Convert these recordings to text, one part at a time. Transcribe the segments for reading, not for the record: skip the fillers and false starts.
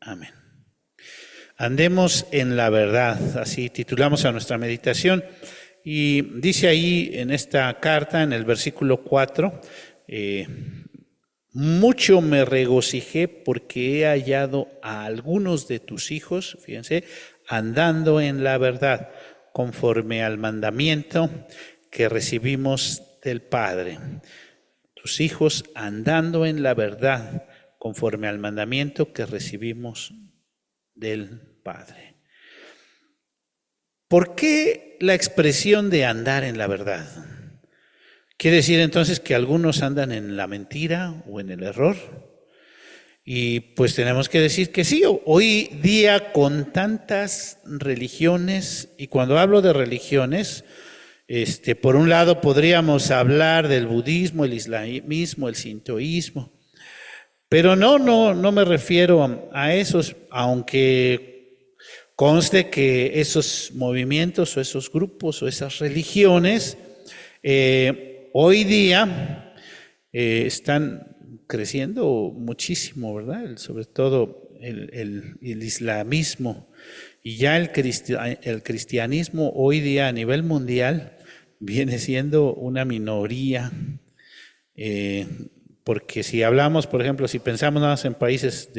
Amén. Andemos en la verdad, así titulamos a nuestra meditación. Y dice ahí en esta carta, en el versículo 4, mucho me regocijé porque he hallado a algunos de tus hijos, fíjense, andando en la verdad, conforme al mandamiento que recibimos del Padre. Tus hijos andando en la verdad, conforme al mandamiento que recibimos del Padre. ¿Por qué la expresión de andar en la verdad? ¿Quiere decir entonces que algunos andan en la mentira o en el error? Y pues tenemos que decir que sí, hoy día con tantas religiones, y cuando hablo de religiones, por un lado podríamos hablar del budismo, el islamismo, el sintoísmo, pero no me refiero a esos, aunque conste que esos movimientos o esos grupos o esas religiones hoy día están creciendo muchísimo, ¿verdad? Sobre todo el islamismo y ya el cristianismo hoy día a nivel mundial viene siendo una minoría. Porque si hablamos, por ejemplo, si pensamos nada más en países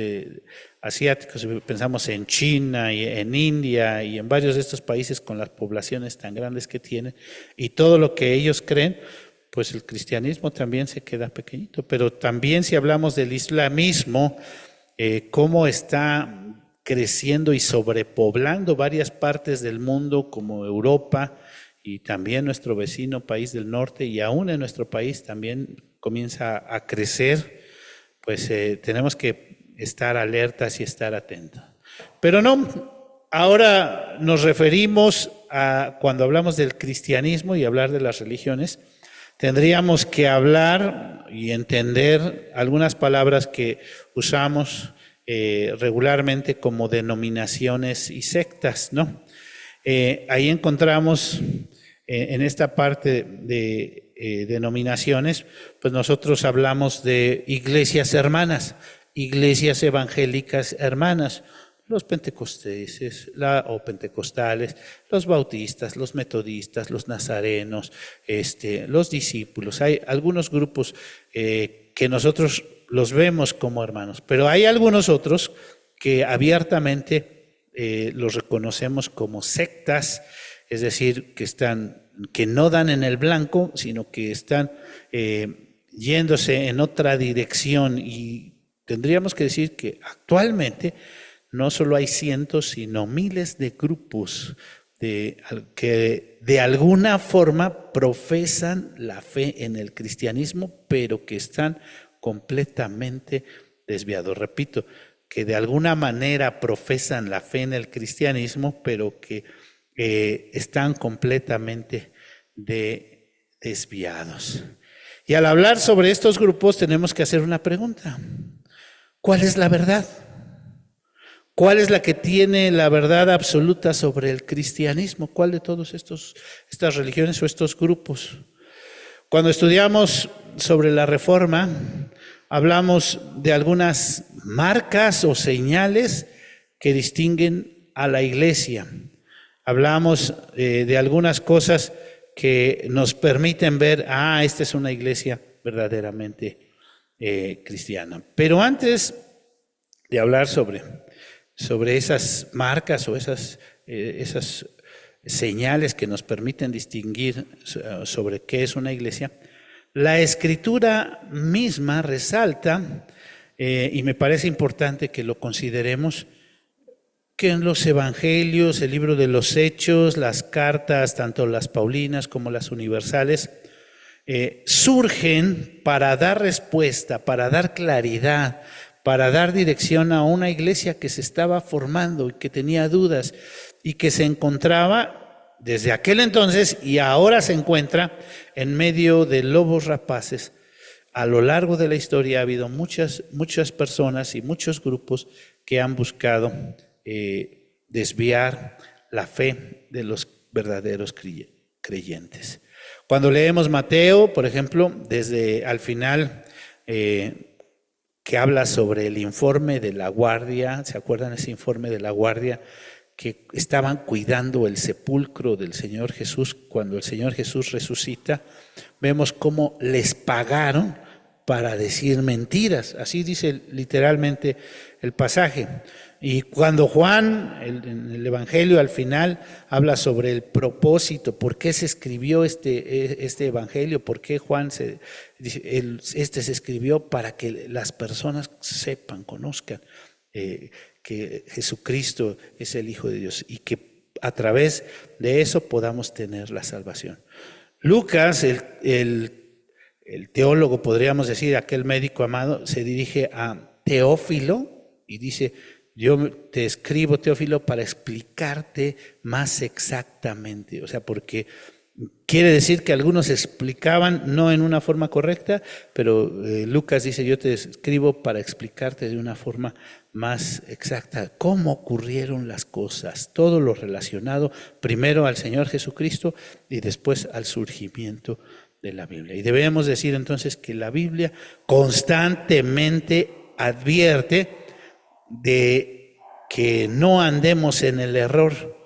asiáticos, si pensamos en China y en India y en varios de estos países con las poblaciones tan grandes que tienen y todo lo que ellos creen, pues el cristianismo también se queda pequeñito. Pero también si hablamos del islamismo, cómo está creciendo y sobrepoblando varias partes del mundo como Europa y también nuestro vecino país del norte y aún en nuestro país también comienza a crecer, pues tenemos que estar alertas y estar atentos. Pero no, ahora nos referimos a, cuando hablamos del cristianismo y hablar de las religiones, tendríamos que hablar y entender algunas palabras que usamos regularmente como denominaciones y sectas, ¿no? Ahí encontramos en esta parte de denominaciones, pues nosotros hablamos de iglesias hermanas, iglesias evangélicas hermanas, los pentecosteses o pentecostales, los bautistas, los metodistas, los nazarenos, los discípulos. Hay algunos grupos que nosotros los vemos como hermanos, pero hay algunos otros que abiertamente los reconocemos como sectas, es decir, que no dan en el blanco, sino que están yéndose en otra dirección. Y tendríamos que decir que actualmente no solo hay cientos, sino miles de grupos que de alguna forma profesan la fe en el cristianismo, pero que están completamente desviados. Repito, que de alguna manera profesan la fe en el cristianismo, pero que están completamente desviados. Y al hablar sobre estos grupos tenemos que hacer una pregunta. ¿Cuál es la verdad? ¿Cuál es la que tiene la verdad absoluta sobre el cristianismo? ¿Cuál de todos estas religiones o estos grupos? Cuando estudiamos sobre la Reforma, hablamos de algunas marcas o señales que distinguen a la Iglesia. Hablamos de algunas cosas que nos permiten ver, esta es una iglesia verdaderamente cristiana. Pero antes de hablar sobre esas marcas o esas señales que nos permiten distinguir sobre qué es una iglesia, la Escritura misma resalta, y me parece importante que lo consideremos, que en los evangelios, el libro de los Hechos, las cartas, tanto las paulinas como las universales, surgen para dar respuesta, para dar claridad, para dar dirección a una iglesia que se estaba formando y que tenía dudas y que se encontraba desde aquel entonces y ahora se encuentra en medio de lobos rapaces. A lo largo de la historia ha habido muchas personas y muchos grupos que han buscado desviar la fe de los verdaderos creyentes. Cuando leemos Mateo, por ejemplo, desde al final que habla sobre el informe de la guardia. ¿Se acuerdan ese informe de la guardia? Que estaban cuidando el sepulcro del Señor Jesús cuando el Señor Jesús resucita. Vemos cómo les pagaron para decir mentiras. Así dice literalmente el pasaje. Y cuando Juan, en el Evangelio al final, habla sobre el propósito, por qué se escribió este Evangelio, por qué Juan se escribió para que las personas sepan, conozcan que Jesucristo es el Hijo de Dios y que a través de eso podamos tener la salvación. Lucas, el teólogo, podríamos decir, aquel médico amado, se dirige a Teófilo y dice: yo te escribo, Teófilo, para explicarte más exactamente. O sea, porque quiere decir que algunos explicaban no en una forma correcta, pero Lucas dice: yo te escribo para explicarte de una forma más exacta cómo ocurrieron las cosas, todo lo relacionado primero al Señor Jesucristo y después al surgimiento de la Biblia. Y debemos decir entonces que la Biblia constantemente advierte de que no andemos en el error,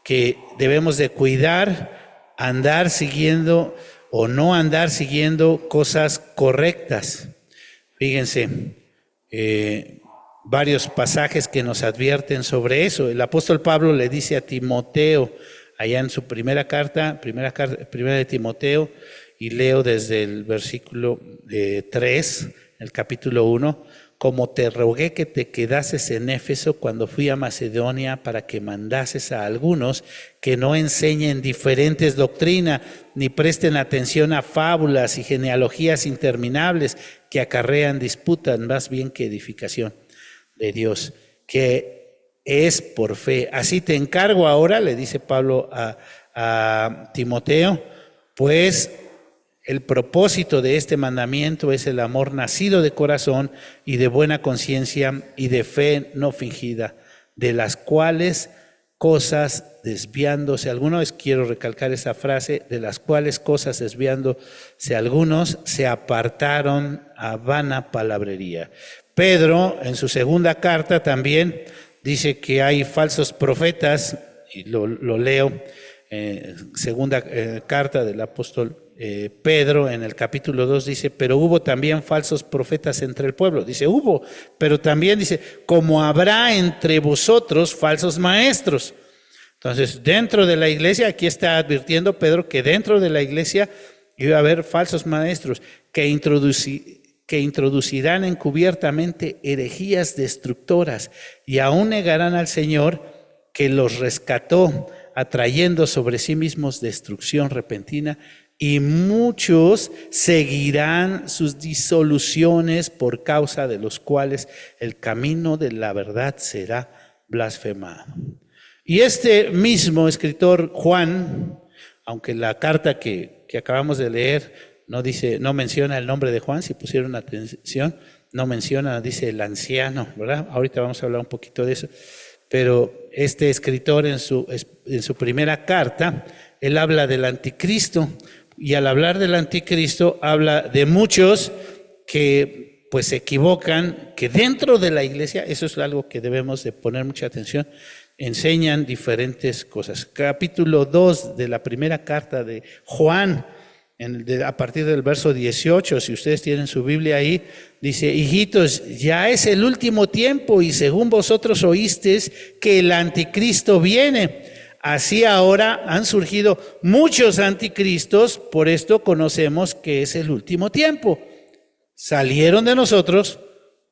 que debemos de cuidar andar siguiendo o no andar siguiendo cosas correctas. Fíjense, varios pasajes que nos advierten sobre eso. El apóstol Pablo le dice a Timoteo, allá en su primera carta, primera de Timoteo, y leo desde el versículo 3, el capítulo 1, como te rogué que te quedases en Éfeso cuando fui a Macedonia para que mandases a algunos que no enseñen diferentes doctrinas, ni presten atención a fábulas y genealogías interminables que acarrean disputas más bien que edificación de Dios, que es por fe. Así te encargo ahora, le dice Pablo a Timoteo, pues el propósito de este mandamiento es el amor nacido de corazón y de buena conciencia y de fe no fingida, de las cuales cosas desviándose, alguna vez quiero recalcar esa frase, de las cuales cosas desviándose algunos se apartaron a vana palabrería. Pedro, en su segunda carta también dice que hay falsos profetas, y lo leo, segunda carta del apóstol Pedro en el capítulo 2 dice: pero hubo también falsos profetas entre el pueblo. Dice hubo, pero también dice: como habrá entre vosotros falsos maestros. Entonces, dentro de la iglesia, aquí está advirtiendo Pedro que dentro de la iglesia iba a haber falsos maestros que introducirán encubiertamente herejías destructoras y aún negarán al Señor que los rescató, atrayendo sobre sí mismos destrucción repentina, y muchos seguirán sus disoluciones, por causa de los cuales el camino de la verdad será blasfemado. Y este mismo escritor Juan, aunque la carta que acabamos de leer no menciona el nombre de Juan, si pusieron atención, no menciona, dice el anciano, ¿verdad? Ahorita vamos a hablar un poquito de eso. Pero este escritor en su primera carta, él habla del anticristo, y al hablar del anticristo habla de muchos que pues se equivocan, que dentro de la iglesia, eso es algo que debemos de poner mucha atención, enseñan diferentes cosas. Capítulo 2 de la primera carta de Juan, a partir del verso 18, si ustedes tienen su Biblia ahí, dice: hijitos, ya es el último tiempo y según vosotros oísteis que el anticristo viene. Así ahora han surgido muchos anticristos, por esto conocemos que es el último tiempo. Salieron de nosotros,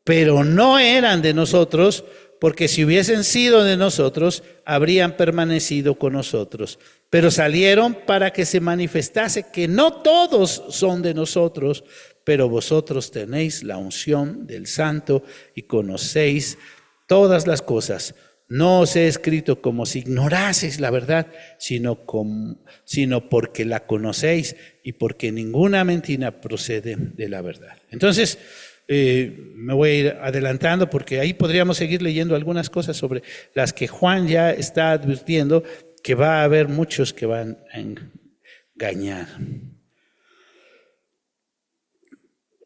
pero no eran de nosotros, porque si hubiesen sido de nosotros, habrían permanecido con nosotros. Pero salieron para que se manifestase que no todos son de nosotros, pero vosotros tenéis la unción del Santo y conocéis todas las cosas. No os he escrito como si ignoraseis la verdad, sino porque la conocéis y porque ninguna mentira procede de la verdad. Entonces, me voy a ir adelantando porque ahí podríamos seguir leyendo algunas cosas sobre las que Juan ya está advirtiendo que va a haber muchos que van a engañar.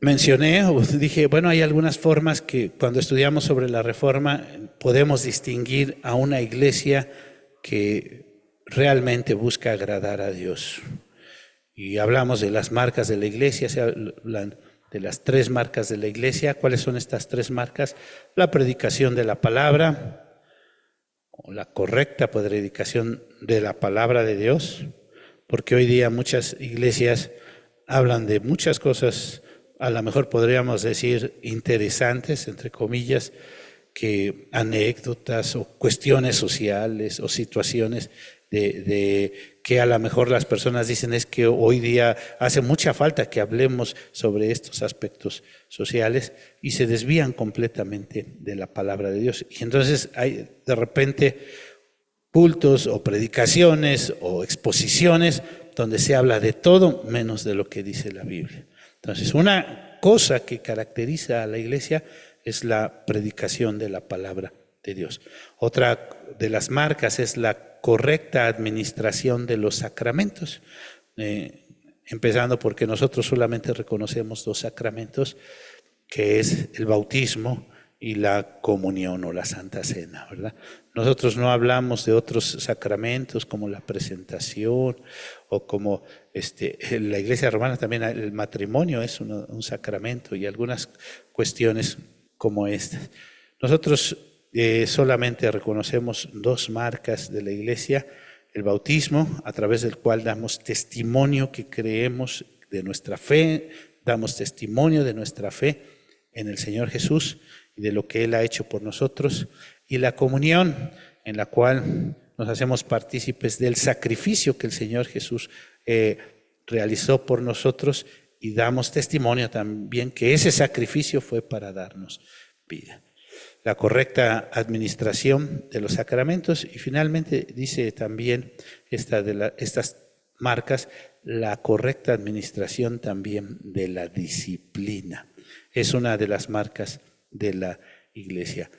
mencioné o dije, bueno, hay algunas formas que cuando estudiamos sobre la Reforma podemos distinguir a una iglesia que realmente busca agradar a Dios. Y hablamos de las marcas de la iglesia, se hablan de las 3 marcas de la iglesia. ¿Cuáles son estas 3 marcas? La predicación de la palabra, o la correcta predicación de la palabra de Dios, porque hoy día muchas iglesias hablan de muchas cosas, a lo mejor podríamos decir interesantes, entre comillas, que anécdotas o cuestiones sociales o situaciones de que a lo mejor las personas dicen es que hoy día hace mucha falta que hablemos sobre estos aspectos sociales y se desvían completamente de la palabra de Dios. Y entonces hay de repente cultos o predicaciones o exposiciones donde se habla de todo menos de lo que dice la Biblia. Entonces, una cosa que caracteriza a la iglesia es la predicación de la palabra de Dios. Otra de las marcas es la correcta administración de los sacramentos, empezando porque nosotros solamente reconocemos 2 sacramentos, que es el bautismo y la comunión o la Santa Cena, ¿verdad? Nosotros no hablamos de otros sacramentos como la presentación o como en la Iglesia Romana también el matrimonio es un sacramento y algunas cuestiones como estas. Nosotros solamente reconocemos 2 marcas de la Iglesia: el bautismo, a través del cual damos testimonio que creemos de nuestra fe, damos testimonio de nuestra fe en el Señor Jesús y de lo que Él ha hecho por nosotros, y la comunión, en la cual nos hacemos partícipes del sacrificio que el Señor Jesús realizó por nosotros y damos testimonio también que ese sacrificio fue para darnos vida. La correcta administración de los sacramentos y finalmente dice también estas marcas, la correcta administración también de la disciplina. Es una de las marcas de la iglesia.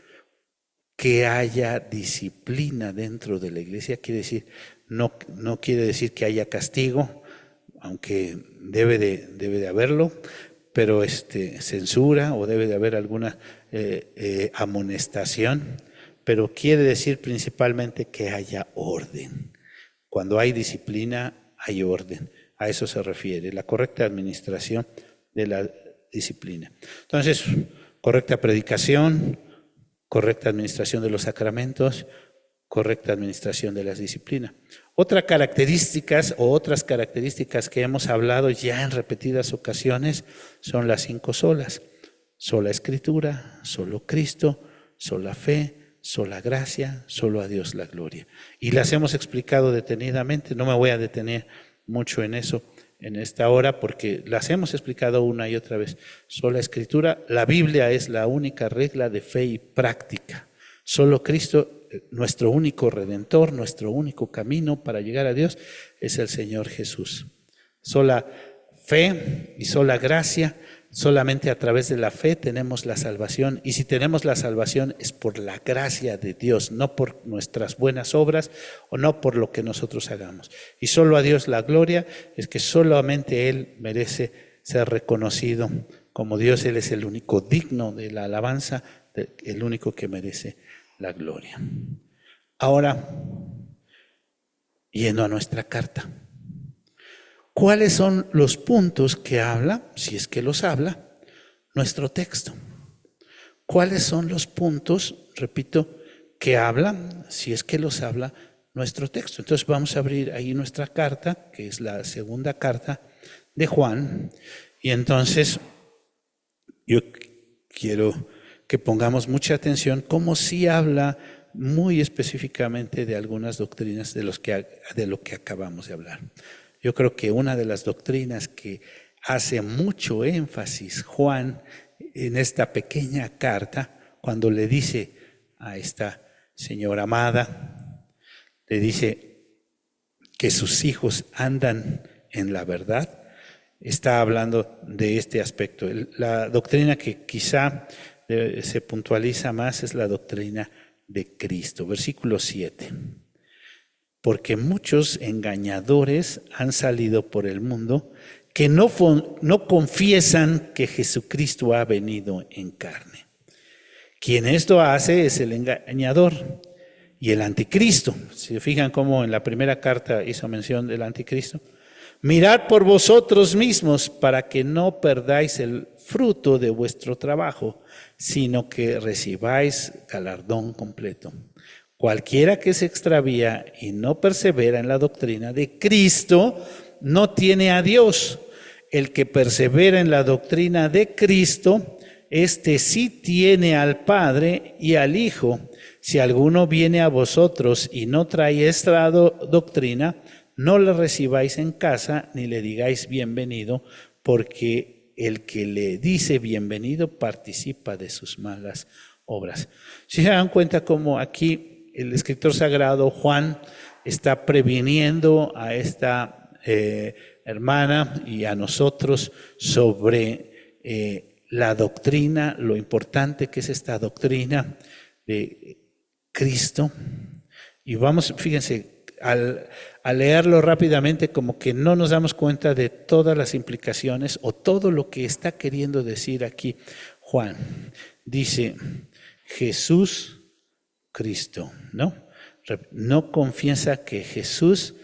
Que haya disciplina dentro de la iglesia quiere decir, no quiere decir que haya castigo, aunque debe de haberlo, pero censura o debe de haber alguna amonestación, pero quiere decir principalmente que haya orden. Cuando hay disciplina, hay orden. A eso se refiere, la correcta administración de la disciplina. Entonces, correcta predicación, correcta administración de los sacramentos, correcta administración de las disciplinas. Otras características que hemos hablado ya en repetidas ocasiones son las 5 solas: sola Escritura, solo Cristo, sola fe, sola gracia, solo a Dios la gloria. Y las hemos explicado detenidamente, no me voy a detener mucho en eso en esta hora porque las hemos explicado una y otra vez. Sola Escritura, la Biblia es la única regla de fe y práctica. Solo Cristo, nuestro único Redentor, nuestro único camino para llegar a Dios es el Señor Jesús. Sola fe y sola gracia, solamente a través de la fe tenemos la salvación, y si tenemos la salvación es por la gracia de Dios, no por nuestras buenas obras o no por lo que nosotros hagamos. Y solo a Dios la gloria, es que solamente Él merece ser reconocido como Dios. Él es el único digno de la alabanza, el único que merece la gloria. Ahora, yendo a nuestra carta, ¿cuáles son los puntos que habla, si es que los habla, nuestro texto? ¿Cuáles son los puntos, repito, que habla, si es que los habla, nuestro texto? Entonces vamos a abrir ahí nuestra carta, que es la segunda carta de Juan, y entonces yo quiero que pongamos mucha atención cómo sí habla muy específicamente de algunas doctrinas de lo que acabamos de hablar. Yo creo que una de las doctrinas que hace mucho énfasis Juan en esta pequeña carta, cuando le dice a esta señora amada, le dice que sus hijos andan en la verdad, está hablando de este aspecto. La doctrina que quizá se puntualiza más es la doctrina de Cristo. Versículo 7. Porque muchos engañadores han salido por el mundo que no confiesan que Jesucristo ha venido en carne. Quien esto hace es el engañador y el anticristo. Si se fijan cómo en la primera carta hizo mención del anticristo. Mirad por vosotros mismos para que no perdáis el fruto de vuestro trabajo, sino que recibáis galardón completo. Cualquiera que se extravía y no persevera en la doctrina de Cristo, no tiene a Dios. El que persevera en la doctrina de Cristo, este sí tiene al Padre y al Hijo. Si alguno viene a vosotros y no trae esta doctrina, no le recibáis en casa ni le digáis bienvenido, porque el que le dice bienvenido participa de sus malas obras. Si se dan cuenta cómo aquí el escritor sagrado Juan está previniendo a esta hermana y a nosotros sobre la doctrina, lo importante que es esta doctrina de Cristo. Y vamos, fíjense, al leerlo rápidamente como que no nos damos cuenta de todas las implicaciones o todo lo que está queriendo decir aquí Juan. Dice Jesús Cristo, ¿no? No confiesa que Jesús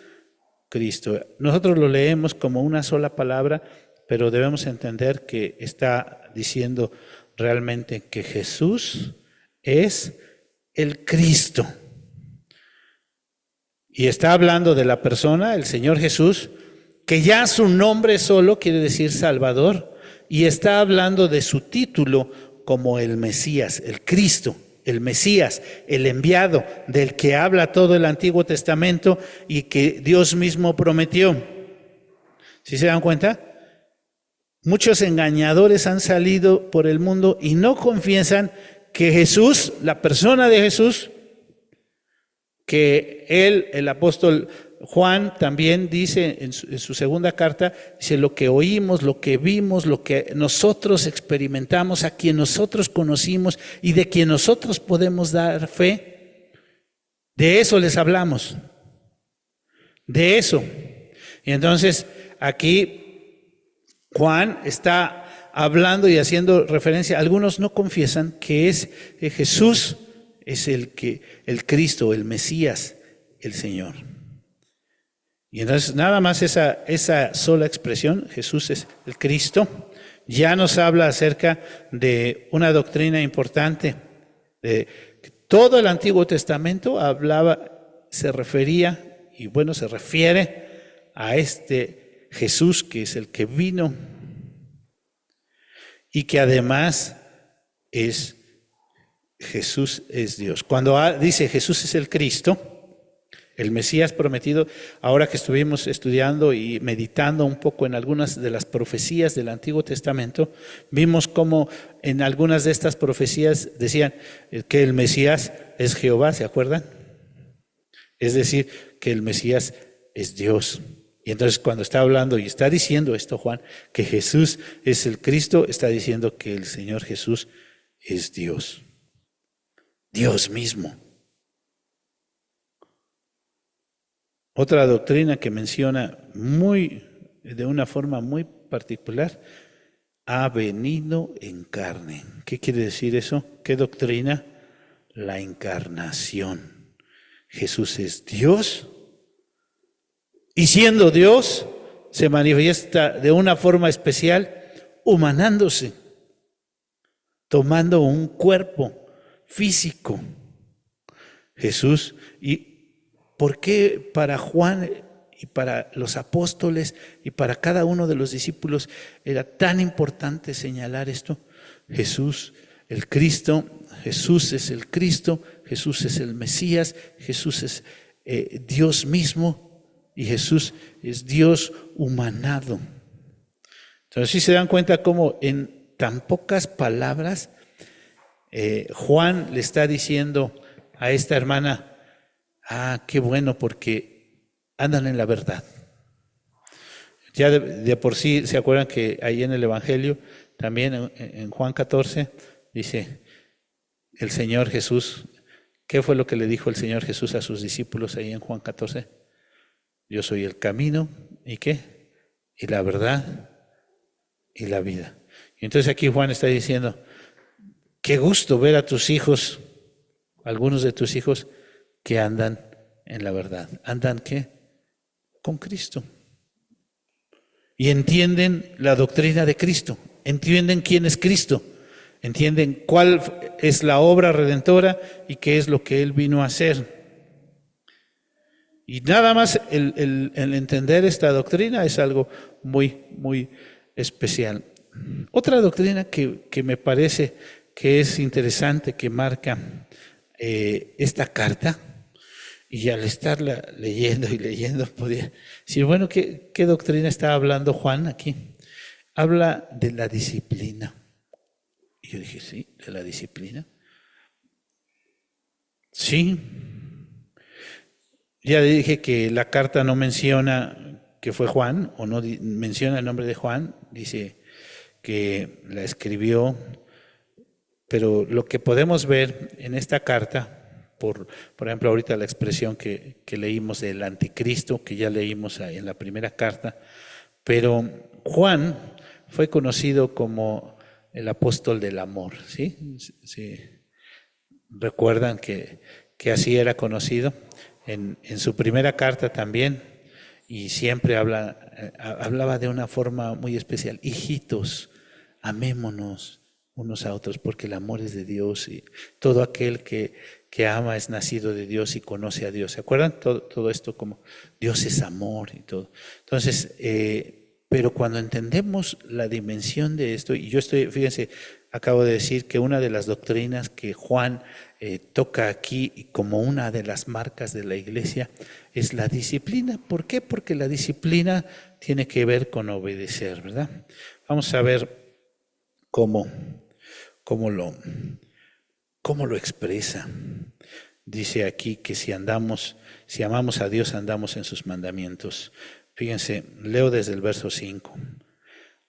Cristo. Nosotros lo leemos como una sola palabra, pero debemos entender que está diciendo realmente que Jesús es el Cristo. Y está hablando de la persona, el Señor Jesús, que ya su nombre solo quiere decir Salvador, y está hablando de su título como el Mesías, el Cristo, el Mesías, el enviado, del que habla todo el Antiguo Testamento y que Dios mismo prometió. ¿Sí se dan cuenta? Muchos engañadores han salido por el mundo y no confiesan que Jesús, la persona de Jesús, que él, el apóstol Juan también dice en su segunda carta, dice lo que oímos, lo que vimos, lo que nosotros experimentamos, a quien nosotros conocimos y de quien nosotros podemos dar fe, de eso les hablamos, de eso. Y entonces aquí Juan está hablando y haciendo referencia, algunos no confiesan que es Jesús, es el Cristo, el Mesías, el Señor. Y entonces nada más esa sola expresión, Jesús es el Cristo, ya nos habla acerca de una doctrina importante. Todo el Antiguo Testamento se refería, y bueno, se refiere a este Jesús que es el que vino y que además Jesús es Dios. Cuando dice Jesús es el Cristo, el Mesías prometido, ahora que estuvimos estudiando y meditando un poco en algunas de las profecías del Antiguo Testamento, vimos cómo en algunas de estas profecías decían que el Mesías es Jehová, ¿se acuerdan? Es decir, que el Mesías es Dios. Y entonces cuando está hablando y está diciendo esto Juan, que Jesús es el Cristo, está diciendo que el Señor Jesús es Dios. Dios mismo. Otra doctrina que menciona de una forma muy particular, ha venido en carne. ¿Qué quiere decir eso? ¿Qué doctrina? La encarnación. Jesús es Dios y siendo Dios se manifiesta de una forma especial, humanándose, tomando un cuerpo físico. Jesús, ¿y por qué para Juan y para los apóstoles y para cada uno de los discípulos era tan importante señalar esto? Jesús, el Cristo, Jesús es el Cristo, Jesús es el Mesías, Jesús es Dios mismo y Jesús es Dios humanado. Entonces, si se dan cuenta cómo en tan pocas palabras Juan le está diciendo a esta hermana, qué bueno porque andan en la verdad. Ya de por sí, ¿se acuerdan que ahí en el Evangelio, también en Juan 14, dice el Señor Jesús, ¿qué fue lo que le dijo el Señor Jesús a sus discípulos ahí en Juan 14? Yo soy el camino, ¿y qué? y la verdad y la vida. Y entonces aquí Juan está diciendo, qué gusto ver a tus hijos, algunos de tus hijos que andan en la verdad. ¿Andan qué? Con Cristo. Y entienden la doctrina de Cristo, entienden quién es Cristo, entienden cuál es la obra redentora y qué es lo que Él vino a hacer. Y nada más el entender esta doctrina es algo muy, muy especial. Otra doctrina que me parece que es interesante, que marca esta carta, y al estarla leyendo y leyendo, podía decir, bueno, ¿qué doctrina está hablando Juan aquí? Habla de la disciplina. Y yo dije, sí, de la disciplina. Sí. Ya dije que la carta no menciona que fue Juan, o no menciona el nombre de Juan, dice que la escribió, pero lo que podemos ver en esta carta, por ejemplo, ahorita la expresión que leímos del anticristo, que ya leímos en la primera carta, pero Juan fue conocido como el apóstol del amor, ¿sí? Sí. ¿Recuerdan que así era conocido? En su primera carta también, y siempre hablaba de una forma muy especial, hijitos, amémonos unos a otros, porque el amor es de Dios, y todo aquel que ama es nacido de Dios y conoce a Dios. ¿Se acuerdan? Todo esto como Dios es amor y todo. Entonces, pero cuando entendemos la dimensión de esto, y yo fíjense, acabo de decir que una de las doctrinas que Juan toca aquí como una de las marcas de la iglesia es la disciplina. ¿Por qué? Porque la disciplina tiene que ver con obedecer, ¿verdad? Vamos a ver cómo lo expresa. Dice aquí que si amamos a Dios, andamos en sus mandamientos. Fíjense, leo desde el verso 5.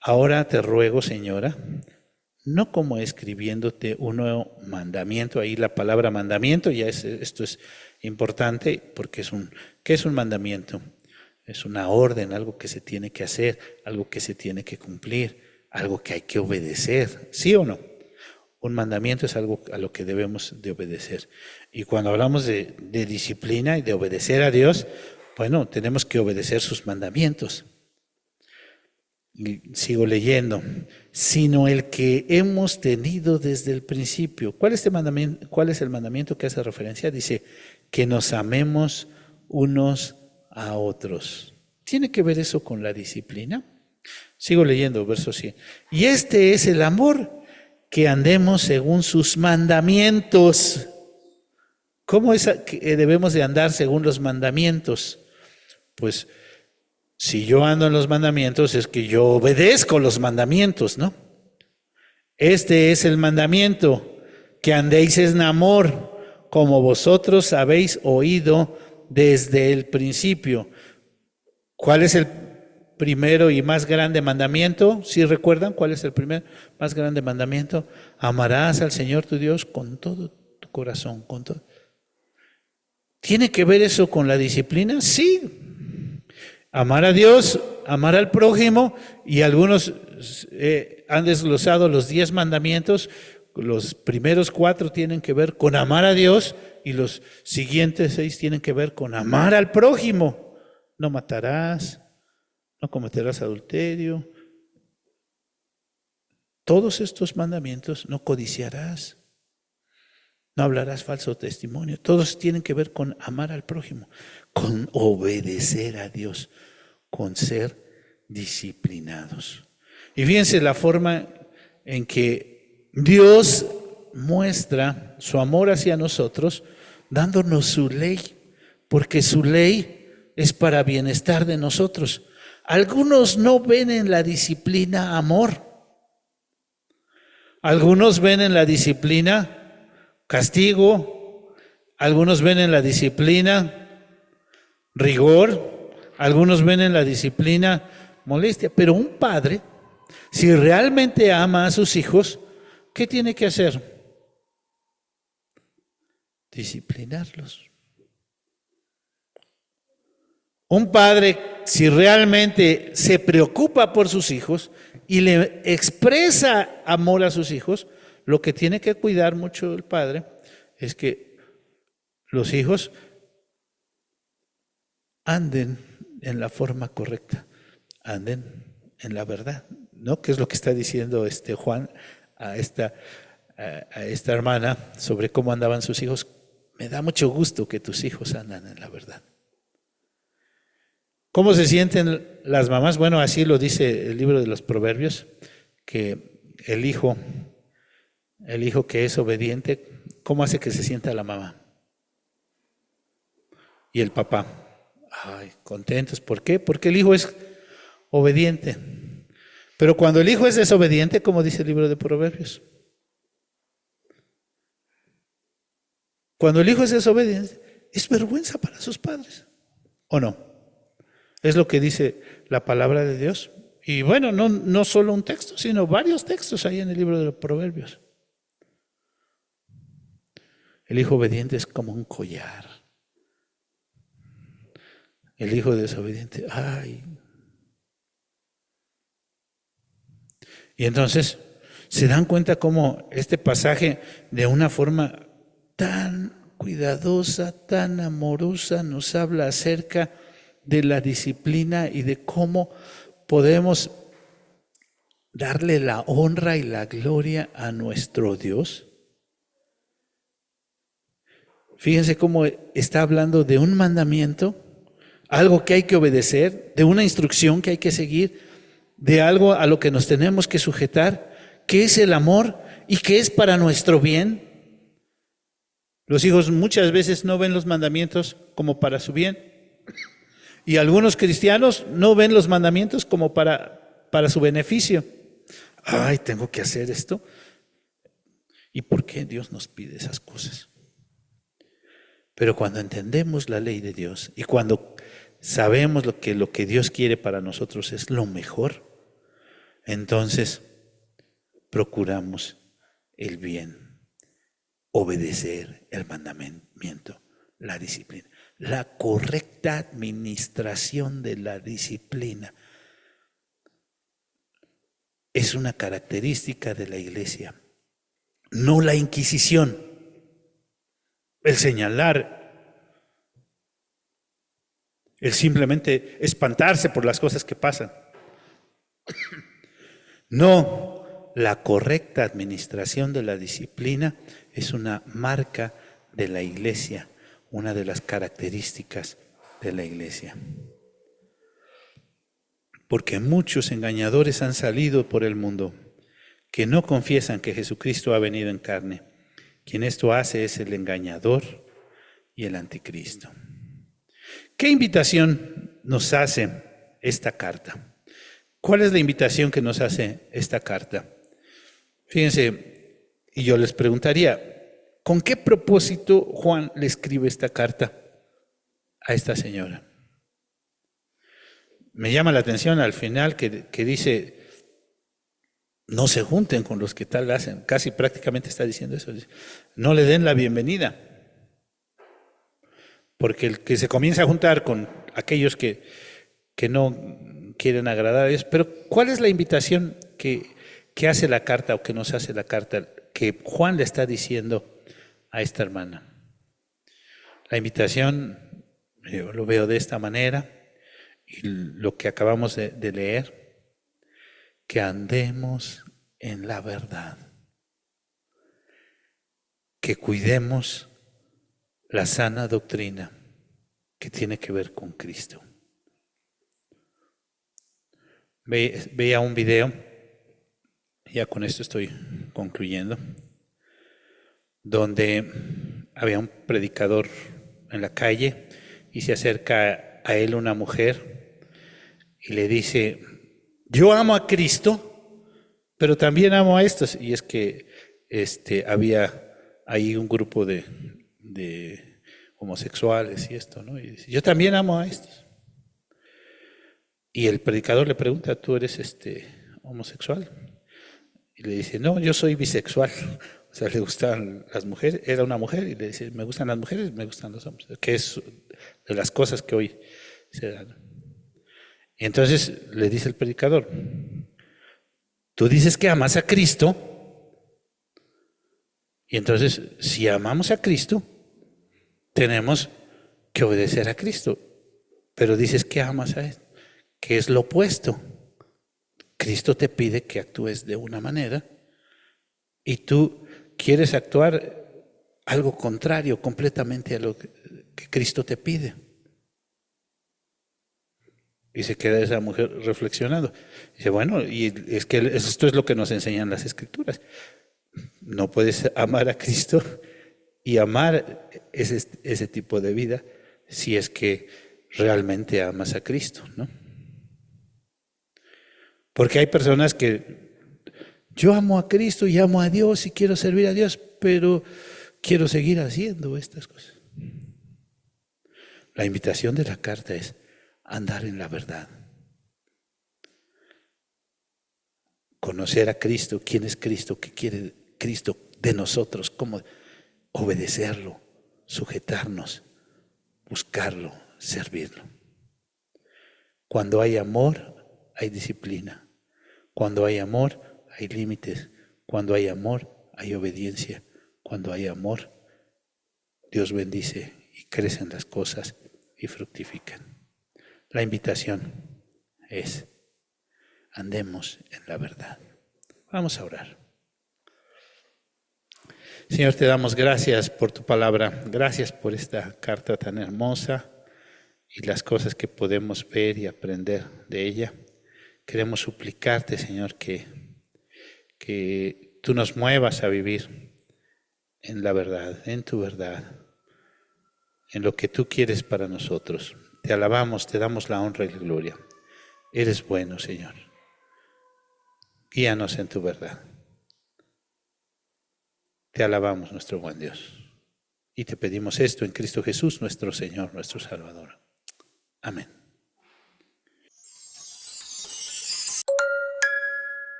Ahora te ruego, Señora, no como escribiéndote un nuevo mandamiento, ahí la palabra mandamiento, esto es importante porque ¿qué es un mandamiento? Es una orden, algo que se tiene que hacer, algo que se tiene que cumplir, algo que hay que obedecer, ¿sí o no? Un mandamiento es algo a lo que debemos de obedecer. Y cuando hablamos de disciplina y de obedecer a Dios, bueno, tenemos que obedecer sus mandamientos. Y sigo leyendo, sino el que hemos tenido desde el principio. ¿Cuál es el mandamiento que hace referencia? Dice, que nos amemos unos a otros. ¿Tiene que ver eso con la disciplina? Sigo leyendo, verso 100. Y este es el amor, que andemos según sus mandamientos. ¿Cómo es que debemos de andar según los mandamientos? Pues si yo ando en los mandamientos es que yo obedezco los mandamientos, ¿no? Este es el mandamiento, que andéis en amor, como vosotros habéis oído desde el principio. ¿Cuál es el primero y más grande mandamiento? ¿Sí recuerdan cuál es el primer más grande mandamiento? Amarás al Señor tu Dios con todo tu corazón, con todo. ¿Tiene que ver eso con la disciplina? Sí. Amar a Dios, amar al prójimo, y algunos han desglosado los 10 mandamientos. Los primeros 4 tienen que ver con amar a Dios y los siguientes 6 tienen que ver con amar al prójimo. No matarás, no cometerás adulterio. Todos estos mandamientos, no codiciarás, no hablarás falso testimonio. Todos tienen que ver con amar al prójimo, con obedecer a Dios, con ser disciplinados. Y fíjense la forma en que Dios muestra su amor hacia nosotros, dándonos su ley, porque su ley es para bienestar de nosotros. Algunos no ven en la disciplina amor. Algunos ven en la disciplina castigo, algunos ven en la disciplina rigor, algunos ven en la disciplina molestia, pero un padre, si realmente ama a sus hijos, ¿qué tiene que hacer? Disciplinarlos. Un padre si realmente se preocupa por sus hijos y le expresa amor a sus hijos, lo que tiene que cuidar mucho el padre es que los hijos anden en la forma correcta, anden en la verdad, ¿no? Que es lo que está diciendo Juan a esta hermana sobre cómo andaban sus hijos. Me da mucho gusto que tus hijos andan en la verdad. ¿Cómo se sienten las mamás? Bueno, así lo dice el libro de los Proverbios, que el hijo que es obediente, ¿cómo hace que se sienta la mamá? Y el papá, ay, contentos. ¿Por qué? Porque el hijo es obediente. Pero cuando el hijo es desobediente, como dice el libro de Proverbios, cuando el hijo es desobediente, es vergüenza para sus padres, ¿o no? Es lo que dice la palabra de Dios. Y bueno, no solo un texto, sino varios textos ahí en el libro de los Proverbios. El hijo obediente es como un collar. El hijo desobediente, ay. Y entonces se dan cuenta cómo este pasaje, de una forma tan cuidadosa, tan amorosa, nos habla acerca de la disciplina y de cómo podemos darle la honra y la gloria a nuestro Dios. Fíjense cómo está hablando de un mandamiento, algo que hay que obedecer, de una instrucción que hay que seguir, de algo a lo que nos tenemos que sujetar, que es el amor y que es para nuestro bien. Los hijos muchas veces no ven los mandamientos como para su bien. Y algunos cristianos no ven los mandamientos como para su beneficio. Ay, tengo que hacer esto. ¿Y por qué Dios nos pide esas cosas? Pero cuando entendemos la ley de Dios y cuando sabemos lo que Dios quiere para nosotros es lo mejor, entonces procuramos el bien, obedecer el mandamiento, la disciplina, la correcta administración de la disciplina. Es una característica de la iglesia, no la inquisición, el señalar, el simplemente espantarse por las cosas que pasan. No, la correcta administración de la disciplina es una marca de la iglesia, una de las características de la iglesia. Porque muchos engañadores han salido por el mundo que no confiesan que Jesucristo ha venido en carne. Quien esto hace es el engañador y el anticristo. ¿Qué invitación nos hace esta carta? ¿Cuál es la invitación que nos hace esta carta? Fíjense, y yo les preguntaría, ¿con qué propósito Juan le escribe esta carta a esta señora? Me llama la atención al final que dice, no se junten con los que tal hacen. Casi prácticamente está diciendo eso. No le den la bienvenida. Porque el que se comienza a juntar con aquellos que no quieren agradar a Dios. Pero ¿cuál es la invitación que hace la carta o que nos hace la carta que Juan le está diciendo a esta hermana? La invitación, yo lo veo de esta manera, y lo que acabamos de leer, que andemos en la verdad, que cuidemos la sana doctrina que tiene que ver con Cristo. Veía un video, ya con esto estoy concluyendo, donde había un predicador en la calle y se acerca a él una mujer y le dice, yo amo a Cristo, pero también amo a estos. Y es que había ahí un grupo de homosexuales y esto, ¿no? Y dice, yo también amo a estos. Y el predicador le pregunta, ¿tú eres homosexual? Y le dice, no, yo soy bisexual. O sea, le gustan las mujeres, era una mujer, y le dice, me gustan las mujeres, me gustan los hombres, que es de las cosas que hoy se dan. Y entonces le dice el predicador, tú dices que amas a Cristo, y entonces si amamos a Cristo, tenemos que obedecer a Cristo. Pero dices que amas a Él, que es lo opuesto. Cristo te pide que actúes de una manera y tú quieres actuar algo contrario completamente a lo que Cristo te pide. Y se queda esa mujer reflexionando. Dice, bueno, y es que esto es lo que nos enseñan las Escrituras. No puedes amar a Cristo y amar ese tipo de vida si es que realmente amas a Cristo, ¿no? Porque hay personas que yo amo a Cristo y amo a Dios y quiero servir a Dios, pero quiero seguir haciendo estas cosas. La invitación de la carta es andar en la verdad. Conocer a Cristo, quién es Cristo, qué quiere Cristo de nosotros, cómo obedecerlo, sujetarnos, buscarlo, servirlo. Cuando hay amor, hay disciplina. Cuando hay amor, hay límites. Cuando hay amor, hay obediencia. Cuando hay amor, Dios bendice y crecen las cosas y fructifican. La invitación es, andemos en la verdad. Vamos a orar. Señor, te damos gracias por tu palabra. Gracias por esta carta tan hermosa y las cosas que podemos ver y aprender de ella. Queremos suplicarte, Señor, que tú nos muevas a vivir en la verdad, en tu verdad, en lo que tú quieres para nosotros. Te alabamos, te damos la honra y la gloria. Eres bueno, Señor. Guíanos en tu verdad. Te alabamos, nuestro buen Dios. Y te pedimos esto en Cristo Jesús, nuestro Señor, nuestro Salvador. Amén.